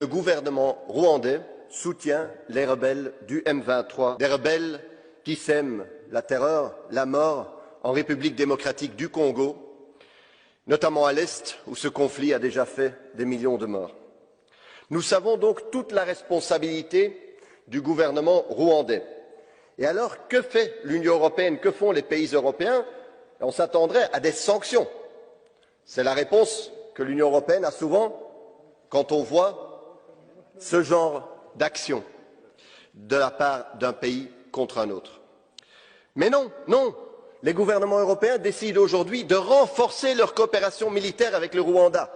Le gouvernement rwandais soutient les rebelles du M23, des rebelles qui sèment la terreur, la mort en République démocratique du Congo, notamment à l'Est, où ce conflit a déjà fait des millions de morts. Nous savons donc toute la responsabilité du gouvernement rwandais. Et alors, que fait l'Union européenne, que font les pays européens? On s'attendrait à des sanctions. C'est la réponse que l'Union européenne a souvent quand on voit ce genre d'action de la part d'un pays contre un autre. Mais non, non, les gouvernements européens décident aujourd'hui de renforcer leur coopération militaire avec le Rwanda.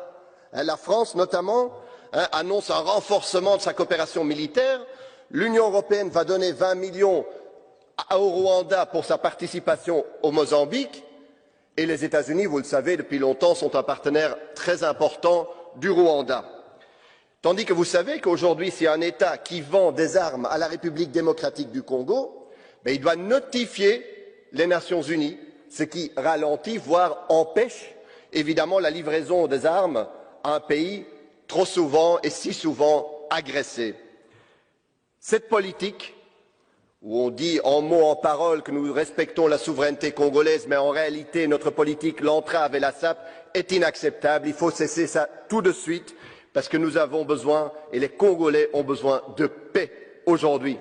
La France, notamment, annonce un renforcement de sa coopération militaire. L'Union européenne va donner 20 millions au Rwanda pour sa participation au Mozambique. Et les États-Unis, vous le savez, depuis longtemps, sont un partenaire très important du Rwanda. Tandis que vous savez qu'aujourd'hui, s'il y a un État qui vend des armes à la République démocratique du Congo, il doit notifier les Nations unies, ce qui ralentit, voire empêche, évidemment, la livraison des armes à un pays trop souvent et si souvent agressé. Cette politique, où on dit en mots, en paroles que nous respectons la souveraineté congolaise, mais en réalité notre politique l'entrave et la sape, est inacceptable. Il faut cesser ça tout de suite, parce que nous avons besoin, et les Congolais ont besoin de paix aujourd'hui.